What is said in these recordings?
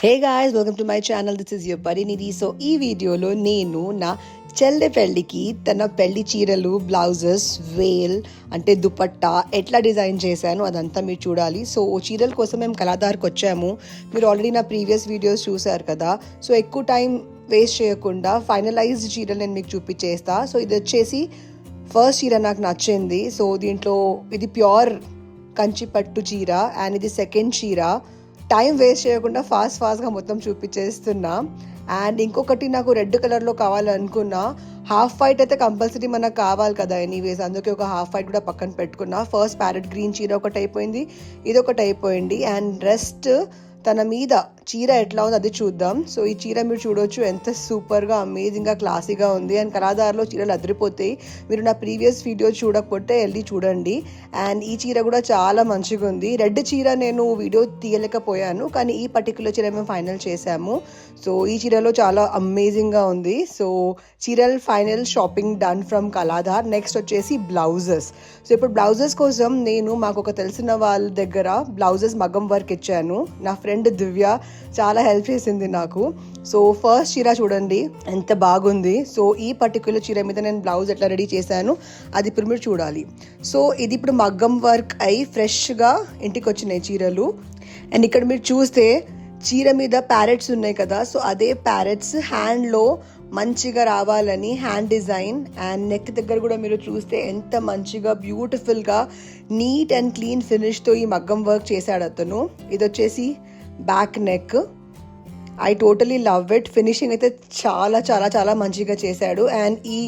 Hey guys, welcome to my channel. This is your Parinidhi. So ఈ వీడియోలో నేను నా చెల్లె పెళ్ళికి తన పెళ్లి చీరలు, బ్లౌజెస్, వేల్ అంటే దుపట్టా ఎట్లా డిజైన్ చేశాను అదంతా మీరు చూడాలి. సో చీరల కోసం మేము కళాదార్కి వచ్చాము. మీరు ఆల్రెడీ నా ప్రీవియస్ వీడియోస్ చూసారు కదా. సో ఎక్కువ టైం వేస్ట్ చేయకుండా ఫైనలైజ్డ్ చీరలు నేను మీకు చూపించేస్తా. సో ఇది వచ్చేసి ఫస్ట్ చీర నాకు నచ్చింది. సో దీంట్లో ఇది ప్యూర్ కంచి పట్టు చీర అండ్ ఇది సెకండ్ చీర. టైం వేస్ట్ చేయకుండా ఫాస్ట్గా మొత్తం చూపించేస్తున్నా. అండ్ ఇంకొకటి నాకు రెడ్ కలర్లో కావాలనుకున్నా. హాఫ్ వైట్ అయితే కంపల్సరీ మనకు కావాలి కదా ఎనీవేస్, అందుకే ఒక హాఫ్ వైట్ కూడా పక్కన పెట్టుకున్నా. ఫస్ట్ ప్యారెట్ గ్రీన్ చీర ఒకటి అయిపోయింది, ఇది ఒకటి అయిపోయింది. అండ్ రెస్ట్ తన మీద చీర ఎట్లా ఉంది అది చూద్దాం. సో ఈ చీర మీరు చూడొచ్చు, ఎంత సూపర్గా అమేజింగ్గా క్లాసీగా ఉంది. అండ్ కళాదార్లో చీరలు అదిరిపోతాయి. మీరు నా ప్రీవియస్ వీడియో చూడకపోతే వెళ్ళి చూడండి. అండ్ ఈ చీర కూడా చాలా మంచిగా ఉంది. రెడ్ చీర నేను వీడియో తీయలేకపోయాను, కానీ ఈ పర్టికులర్ చీర మేము ఫైనల్ చేసాము. సో ఈ చీరలో చాలా అమేజింగ్గా ఉంది. సో చీరల్ final shopping done from Kaladar. Next వచ్చేసి బ్లౌజెస్. సో ఇప్పుడు బ్లౌజెస్ కోసం నేను మాకు ఒక తెలిసిన వాళ్ళ దగ్గర బ్లౌజెస్ మగ్గం వర్క్ ఇచ్చాను. నా ఫ్రెండ్ దివ్య చాలా హెల్ప్ చేసింది నాకు. సో ఫస్ట్ చీర చూడండి ఎంత బాగుంది. సో ఈ పర్టిక్యులర్ చీర మీద నేను బ్లౌజ్ ఎట్లా రెడీ చేశాను అది ఇప్పుడు మీరు చూడాలి. సో ఇది ఇప్పుడు మగ్గం వర్క్ అయి ఫ్రెష్గా ఇంటికి వచ్చినాయి చీరలు. అండ్ ఇక్కడ మీరు చూస్తే చీర మీద ప్యారెట్స్ ఉన్నాయి కదా. సో అదే ప్యారెట్స్ హ్యాండ్లో మంచిగా రావాలని హ్యాండ్ డిజైన్. అండ్ నెక్ దగ్గర కూడా మీరు చూస్తే ఎంత మంచిగా బ్యూటిఫుల్గా నీట్ అండ్ క్లీన్ ఫినిష్తో ఈ మగ్గం వర్క్ చేశాడు అతను. ఇది వచ్చేసి back neck. I totally love it. Finishing అయితే చాలా చాలా చాలా మంచిగా చేశాడు. అండ్ ఈ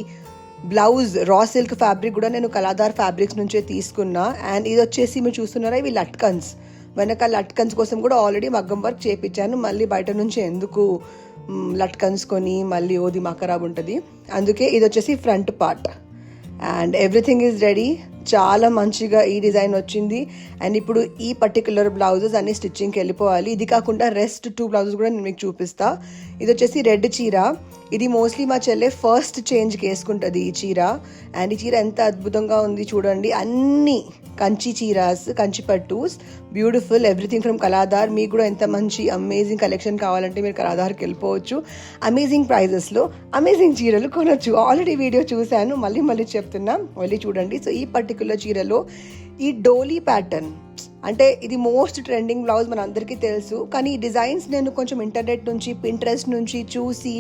బ్లౌజ్ రా సిల్క్ ఫ్యాబ్రిక్ కూడా నేను కళాదార్ ఫ్యాబ్రిక్స్ నుంచే తీసుకున్నా. అండ్ ఇది వచ్చేసి మీరు చూస్తున్నారా, ఇవి లట్కన్స్. వెనక లట్కన్స్ కోసం కూడా ఆల్రెడీ మగ్గం వర్క్ చేయించాను. మళ్ళీ బయట నుంచి ఎందుకు లట్కన్స్ కొని మళ్ళీ ఓది మా ఖరాబ్ ఉంటుంది, అందుకే ఇది వచ్చేసి front part. And everything is ready. చాలా మంచిగా ఈ డిజైన్ వచ్చింది. అండ్ ఇప్పుడు ఈ పర్టికులర్ బ్లౌజెస్ అన్ని స్టిచ్చింగ్కి వెళ్ళిపోవాలి. ఇది కాకుండా రెస్ట్ 2 బ్లౌజెస్ కూడా నేను మీకు చూపిస్తా. ఇది వచ్చేసి రెడ్ చీర. ఇది మోస్ట్లీ మా చెల్లె ఫస్ట్ చేంజ్కి వేసుకుంటుంది ఈ చీర. అండ్ ఈ చీర ఎంత అద్భుతంగా ఉంది చూడండి. అన్ని కంచి చీరాస్, కంచి పట్టూస్, బ్యూటిఫుల్ ఎవ్రీథింగ్ ఫ్రమ్ కళాదార్. మీకు కూడా ఎంత మంచి అమేజింగ్ కలెక్షన్ కావాలంటే మీరు కళాదార్కి వెళ్ళిపోవచ్చు. అమేజింగ్ ప్రైజెస్లో అమేజింగ్ చీరలు కొనొచ్చు. ఆల్రెడీ వీడియో చూశాను, మళ్ళీ చెప్తున్నా, వెళ్ళి చూడండి. సో ఈ పర్టికులర్ చీరలో ఈ డోలీ ప్యాటర్న్ అంటే ఇది మోస్ట్ ట్రెండింగ్ బ్లౌజ్ మన అందరికీ తెలుసు. కానీ ఈ డిజైన్స్ నేను కొంచెం ఇంటర్నెట్ నుంచి, పింట్రెస్ట్ నుంచి చూసి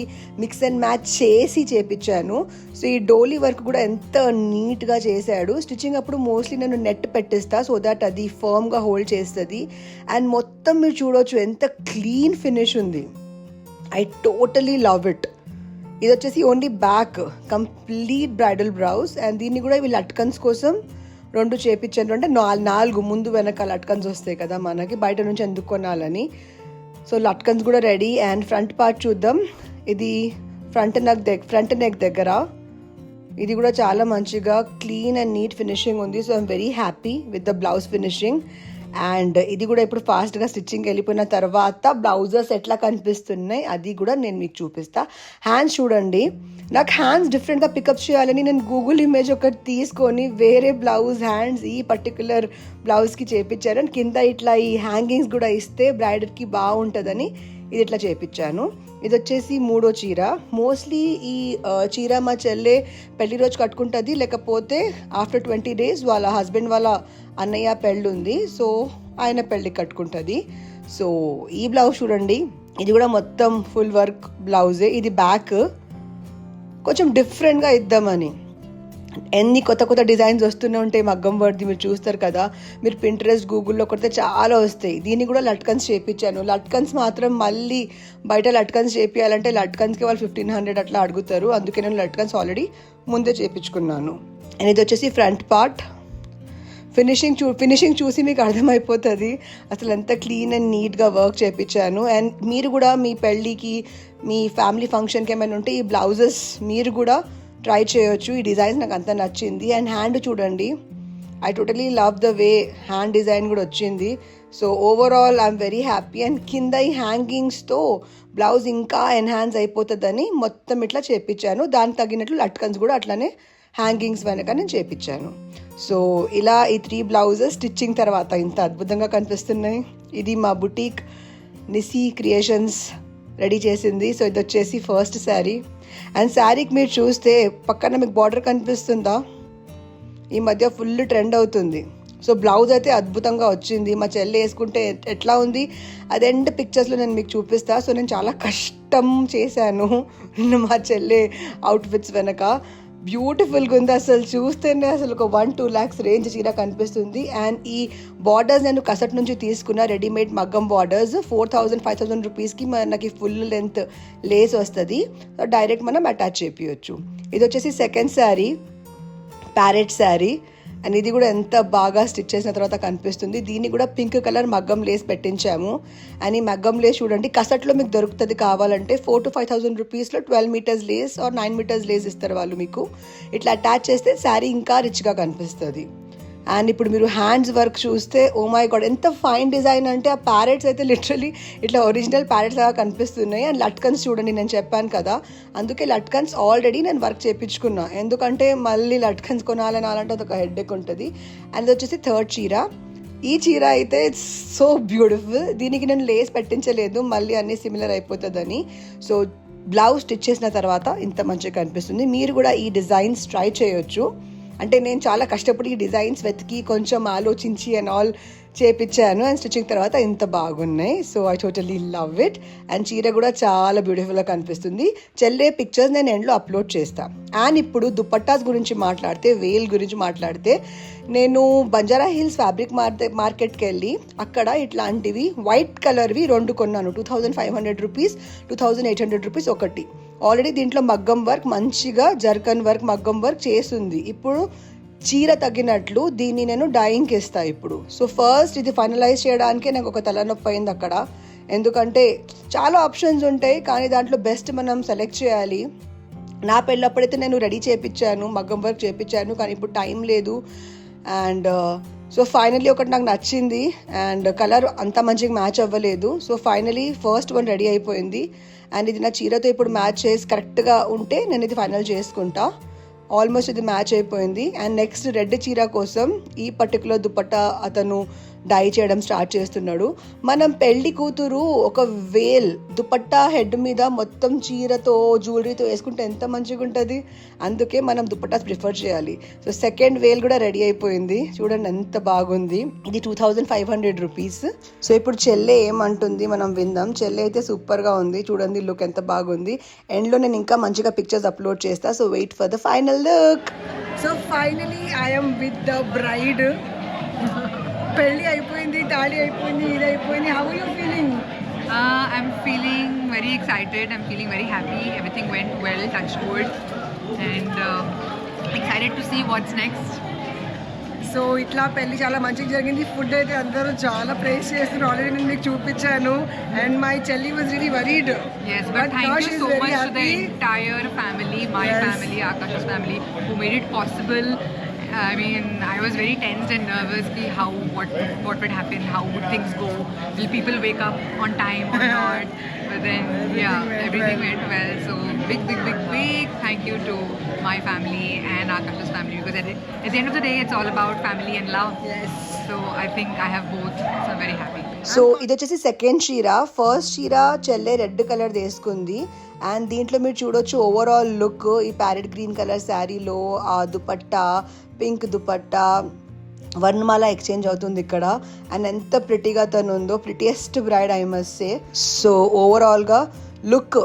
మిక్స్ అండ్ మ్యాచ్ చేసి చేపించాను. సో ఈ డోలీ వర్క్ కూడా ఎంత నీట్గా చేశాడు. స్టిచ్చింగ్ అప్పుడు మోస్ట్లీ నేను నెట్ పెట్టిస్తా, సో దాట్ అది ఫర్మ్గా హోల్డ్ చేస్తుంది. అండ్ మొత్తం మీరు చూడవచ్చు ఎంత క్లీన్ ఫినిష్ ఉంది. I totally love it. ఇది వచ్చేసి only back complete bridal blouse. And దీన్ని కూడా ఇవి లట్కన్స్ కోసం 2 చేపించాను. అంటే 4 ముందు వెనక లట్కన్స్ వస్తాయి కదా మనకి, బయట నుంచి ఎందుకు కొనాలని. సో లట్కన్స్ కూడా రెడీ. అండ్ ఫ్రంట్ పార్ట్ చూద్దాం. ఇది ఫ్రంట్ నెక్ దగ్గర ఇది కూడా చాలా మంచిగా క్లీన్ అండ్ నీట్ ఫినిషింగ్ ఉంది. So I'm very happy with the blouse finishing. And ఇది కూడా ఇప్పుడు ఫాస్ట్గా స్టిచ్చింగ్ వెళ్ళిపోయిన తర్వాత బ్లౌజెస్ ఎట్లా కనిపిస్తున్నాయి అది కూడా నేను మీకు చూపిస్తా. హ్యాండ్స్ చూడండి. నాకు హ్యాండ్స్ డిఫరెంట్గా పికప్ చేయాలని నేను గూగుల్ ఇమేజ్ ఒకటి తీసుకొని వేరే బ్లౌజ్ హ్యాండ్స్ ఈ పర్టికులర్ బ్లౌజ్కి చేయించాను. అండ్ కింద ఇట్లా ఈ హ్యాంగింగ్స్ కూడా ఇస్తే బ్రైడర్కి బాగుంటుందని ఇది ఇట్లా చేయించాను. ఇది వచ్చేసి 3వ చీర. మోస్ట్లీ ఈ చీర మా చెల్లె పెళ్లి రోజు కట్టుకుంటుంది, లేకపోతే ఆఫ్టర్ 20 days వాళ్ళ హస్బెండ్ వాళ్ళ అన్నయ్య పెళ్ళి ఉంది, సో ఆయన పెళ్ళి కట్టుకుంటుంది. సో ఈ బ్లౌజ్ చూడండి, ఇది కూడా మొత్తం ఫుల్ వర్క్ బ్లౌజే. ఇది బ్యాక్ కొంచెం డిఫరెంట్గా ఇద్దామని. ఎన్ని కొత్త డిజైన్స్ వస్తూనే ఉంటాయి మగ్గం వర్క్ది, మీరు చూస్తారు కదా. మీరు పింట్రెస్ట్ గూగుల్లో కొడితే చాలా వస్తాయి. దీన్ని కూడా లట్కన్స్ చేయించాను. లట్కన్స్ మాత్రం మళ్ళీ బయట లట్కన్స్ చేయించాలంటే లట్కన్స్కి వాళ్ళు 1500 అట్లా అడుగుతారు, అందుకే నేను లట్కన్స్ ఆల్రెడీ ముందే చేయించుకున్నాను. అండ్ ఇది వచ్చేసి ఫ్రంట్ పార్ట్. ఫినిషింగ్ చూసి మీకు అర్థమైపోతుంది అసలు ఎంత క్లీన్ అండ్ నీట్గా వర్క్ చేయించాను. అండ్ మీరు కూడా మీ పెళ్ళికి, మీ ఫ్యామిలీ ఫంక్షన్కి ఏమైనా ఉంటే ఈ బ్లౌజెస్ మీరు కూడా ట్రై చేయొచ్చు. ఈ డిజైన్స్ నాకు అంత నచ్చింది. అండ్ హ్యాండ్ చూడండి, I totally love the way hand design కూడా వచ్చింది. So overall I'm very happy. And కింద ఈ హ్యాంగింగ్స్తో బ్లౌజ్ ఇంకా ఎన్హాన్స్ అయిపోతుందని మొత్తం ఇట్లా చేయించాను. దానికి తగినట్లు లట్కన్స్ కూడా అట్లానే హ్యాంగింగ్స్ వెనక నేను చేయించాను. సో ఇలా ఈ 3 బ్లౌజెస్ స్టిచ్చింగ్ తర్వాత ఇంత అద్భుతంగా కనిపిస్తున్నాయి. ఇది మా బుటీక్ నిసి క్రియేషన్స్ రెడీ చేసింది. సో ఇది వచ్చేసి ఫస్ట్ శారీ. అండ్ శారీకి మీరు చూస్తే పక్కన మీకు బార్డర్ కనిపిస్తుందా, ఈ మధ్య ఫుల్ ట్రెండ్ అవుతుంది. సో బ్లౌజ్ అయితే అద్భుతంగా వచ్చింది. మా చెల్లి వేసుకుంటే ఎట్లా ఉంది అది ఎండ్ పిక్చర్స్లో నేను మీకు చూపిస్తా. సో నేను చాలా కష్టం చేశాను మా చెల్లి అవుట్ఫిట్స్ వెనక. బ్యూటిఫుల్గా ఉంది, అసలు చూస్తేనే అసలు ఒక 1-2 lakhs రేంజ్ చీర కనిపిస్తుంది. అండ్ ఈ బార్డర్స్ నేను కసట్ నుంచి తీసుకున్న రెడీమేడ్ మగ్గం బార్డర్స్ 4,000-5,000 రూపీస్కి మనకి ఫుల్ లెంత్ లేస్ వస్తుంది. డైరెక్ట్ మనం అటాచ్ చేయించవచ్చు. ఇది వచ్చేసి second sari, parrot sari. And ఇది కూడా ఎంత బాగా స్టిచ్ చేసిన తర్వాత కనిపిస్తుంది. దీన్ని కూడా పింక్ కలర్ మగ్గం లేస్ పెట్టించాము. అండ్ ఈ మగ్గం లేస్ చూడండి కసట్లో మీకు దొరుకుతుంది. కావాలంటే 4,000-5,000 రూపీస్లో 12 meters lace or 9 meters lace ఇస్తారు వాళ్ళు మీకు. ఇట్లా అటాచ్ చేస్తే శారీ ఇంకా రిచ్గా కనిపిస్తుంది. అండ్ ఇప్పుడు మీరు హ్యాండ్స్ వర్క్ చూస్తే ఓ మై గాడ్ ఎంత ఫైన్ డిజైన్ అంటే ఆ ప్యారెట్స్ అయితే లిటరలీ ఇట్లా ఒరిజినల్ ప్యారెట్స్ లాగా కనిపిస్తున్నాయి. అండ్ లట్కన్స్ చూడండి, నేను చెప్పాను కదా అందుకే లట్కన్స్ ఆల్రెడీ నేను వర్క్ చేయించుకున్నా, ఎందుకంటే మళ్ళీ లట్కన్స్ కొనాలంటే అదొక హెడ్ఏక్ ఉంటుంది. అండ్ వచ్చేసి థర్డ్ చీర. ఈ చీర అయితే ఇట్స్ సో బ్యూటిఫుల్. దీనికి నేను లేస్ పెట్టించలేదు, మళ్ళీ అన్నీ సిమిలర్ అయిపోతుందని. సో బ్లౌజ్ స్టిచ్ చేసిన తర్వాత ఇంత మంచిగా కనిపిస్తుంది. మీరు కూడా ఈ డిజైన్స్ ట్రై చేయొచ్చు. అంటే నేను చాలా కష్టపడి ఈ డిజైన్స్ వెతికి కొంచెం ఆలోచించి అండ్ ఆల్ చేపించాను. అండ్ స్టిచ్చింగ్ తర్వాత ఇంత బాగున్నాయి. So I totally love it. And చీర కూడా చాలా బ్యూటిఫుల్గా కనిపిస్తుంది. చెల్లే పిక్చర్స్ నేను ఎండ్లో అప్లోడ్ చేస్తాను. అండ్ ఇప్పుడు దుపట్టాస్ గురించి మాట్లాడితే, వేల్ గురించి మాట్లాడితే, నేను బంజారా హిల్స్ ఫ్యాబ్రిక్ మార్కెట్కి వెళ్ళి అక్కడ ఇట్లాంటివి వైట్ కలర్వి 2 కొన్నాను. 2,500 రూపీస్, 2,800 రూపీస్ ఒకటి. ఆల్రెడీ దీంట్లో మగ్గం వర్క్ మంచిగా జర్కన్ వర్క్ మగ్గం వర్క్ చేస్తుంది. ఇప్పుడు చీర తగ్గినట్లు దీన్ని నేను డైయింగ్కి ఇస్తాను ఇప్పుడు. సో ఫస్ట్ ఇది ఫైనలైజ్ చేయడానికే నాకు ఒక తలనొప్పి అయింది అక్కడ, ఎందుకంటే చాలా ఆప్షన్స్ ఉంటాయి కానీ దాంట్లో బెస్ట్ మనం సెలెక్ట్ చేయాలి. నా పెళ్ళప్పుడైతే నేను రెడీ చేయించాను, మగ్గం వర్క్ చేయించాను, కానీ ఇప్పుడు టైం లేదు. అండ్ సో ఫైనలీ ఒకటి నాకు నచ్చింది అండ్ కలర్ అంత మంచిగా మ్యాచ్ అవ్వలేదు. So finally first one ready అయిపోయింది. అండ్ ఇది నా చీరతో ఇప్పుడు మ్యాచ్ చేసి కరెక్ట్గా ఉంటే నేను ఇది ఫైనల్ చేసుకుంటా. ఆల్మోస్ట్ ఇది మ్యాచ్ అయిపోయింది. అండ్ నెక్స్ట్ రెడ్ చీర కోసం ఈ పర్టికులర్ దుపట్టా అతను డై చేయడం స్టార్ట్ చేస్తున్నాడు. మనం పెళ్లి కూతురు ఒక వేల్ దుపట్టా హెడ్ మీద మొత్తం చీరతో జ్యువెలరీతో వేసుకుంటే ఎంత మంచిగా ఉంటుంది, అందుకే మనం దుపట్టాస్ ప్రిఫర్ చేయాలి. సో సెకండ్ వేల్ కూడా రెడీ అయిపోయింది, చూడండి ఎంత బాగుంది. ఇది 2,500 రూపీస్. సో ఇప్పుడు చెల్లె ఏమంటుంది మనం విందాం. చెల్లె అయితే సూపర్గా ఉంది, చూడండి లుక్ ఎంత బాగుంది. ఎండ్లో నేను ఇంకా మంచిగా పిక్చర్స్ అప్లోడ్ చేస్తా. So wait for the final look. So finally I'm with the bride. పెళ్ళి అయిపోయింది, తాళి అయిపోయింది, ఇది అయిపోయింది. How are you feeling? I'm feeling very excited. I'm feeling very happy. Everything went well, touch wood, and excited to see what's next. So ఇట్లా పెళ్ళి చాలా మంచిగా జరిగింది. ఫుడ్ అయితే అందరూ చాలా ప్రైస్ చేస్తున్నారు, ఆల్రెడీ నేను మీకు చూపించాను. అండ్ మై చెల్లి was really worried. Yes, but thank you so much to the entire family, my family, Akash's family, who made it possible. I mean, I was very tensed and nervous ki what would happen, how would things go, will people wake up on time or not, but then everything went well. So big thank you to my family and Akash's family, because at the end of the day it's all about family and love. Yes. So I think I have both, so I'm very happy. So ఇది వచ్చేసి second చీర. First చీర చెల్లె red colour తీసుకుంది. And దీంట్లో మీరు చూడొచ్చు overall look ఈ ప్యారెట్ గ్రీన్ కలర్ శారీలో ఆ దుపట్టా, పింక్ దుపట్టా, వర్ణమాల ఎక్స్చేంజ్ అవుతుంది ఇక్కడ. అండ్ ఎంత ప్రిటీగా తను ఉందో, prettiest bride I must say. So ఓవరాల్గా look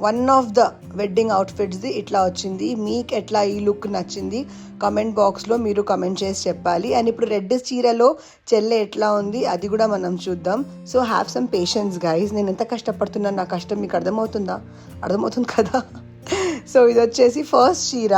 one of the wedding అవుట్ఫిట్స్ది ఇట్లా వచ్చింది. మీకు ఎట్లా ఈ లుక్ నచ్చింది కామెంట్ బాక్స్లో మీరు కామెంట్ చేసి చెప్పాలి. అండ్ ఇప్పుడు రెడ్ చీరలో చెల్లె ఎట్లా ఉంది అది కూడా మనం చూద్దాం. So have some patience guys. నేను ఎంత కష్టపడుతున్నాను, నా కష్టం మీకు అర్థమవుతుంది కదా. సో ఇది వచ్చేసి ఫస్ట్ చీర.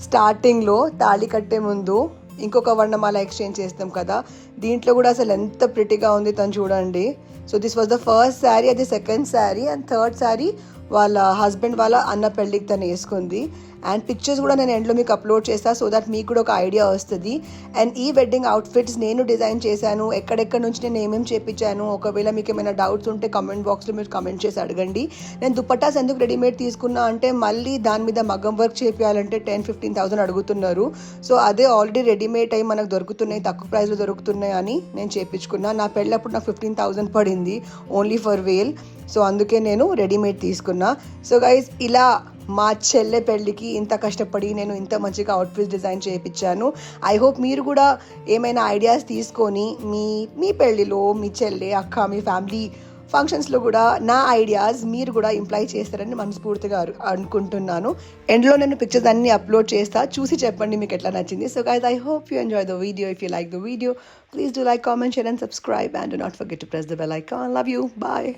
స్టార్టింగ్లో తాళి కట్టే ముందు ఇంకొక వర్ణమాల ఎక్స్చేంజ్ చేస్తాం కదా, దీంట్లో కూడా అసలు ఎంత ప్రిటీగా ఉంది తను చూడండి. So this was the first sari, అది second sari. And third sari వాళ్ళ హస్బెండ్ వాళ్ళ అన్న పెళ్ళికి తను వేసుకుంది. అండ్ పిక్చర్స్ కూడా నేను ఎండ్లో మీకు అప్లోడ్ చేస్తాను, సో దట్ మీకు కూడా ఒక ఐడియా వస్తుంది. అండ్ ఈ వెడ్డింగ్ అవుట్ఫిట్స్ నేను డిజైన్ చేశాను, ఎక్కడెక్కడ నుంచి నేను ఏమేమి చేయించాను. ఒకవేళ మీకు ఏమైనా డౌట్స్ ఉంటే కామెంట్ బాక్స్లో మీరు కామెంట్ చేసి అడగండి. నేను దుపట్టాస్ ఎందుకు రెడీమేడ్ తీసుకున్నా అంటే మళ్ళీ దాని మీద మగ్గం వర్క్ చేయాలంటే 10,000-15,000 అడుగుతున్నారు. సో అదే ఆల్రెడీ రెడీమేడ్ అయ్యి మనకు దొరుకుతున్నాయి, తక్కువ ప్రైస్లో దొరుకుతున్నాయి అని నేను చేయించుకున్నా. నా పెళ్ళప్పుడు నాకు 15,000 పడింది ఓన్లీ ఫర్ వేల్. సో అందుకే నేను రెడీమేడ్ తీసుకున్నా. సో గైస్, ఇలా మా చెల్లె పెళ్ళికి ఇంత కష్టపడి నేను ఇంత మంచిగా అవుట్ఫిట్ డిజైన్ చేయించాను. ఐ హోప్ మీరు కూడా ఏమైనా ఐడియాస్ తీసుకొని మీ పెళ్ళిలో మీ చెల్లె అక్క మీ ఫ్యామిలీ ఫంక్షన్స్లో కూడా నా ఐడియాస్ మీరు కూడా ఇంప్లై చేస్తారని మనస్ఫూర్తిగా అనుకుంటున్నాను. ఎండ్లో నేను పిక్చర్స్ అన్ని అప్లోడ్ చేస్తా, చూసి చెప్పండి మీకు ఎట్లా నచ్చింది. So guys, I hope you enjoy the video. If you like the video, please do like, comment, share and subscribe, and do not forget to press the bell icon. Love you. Bye.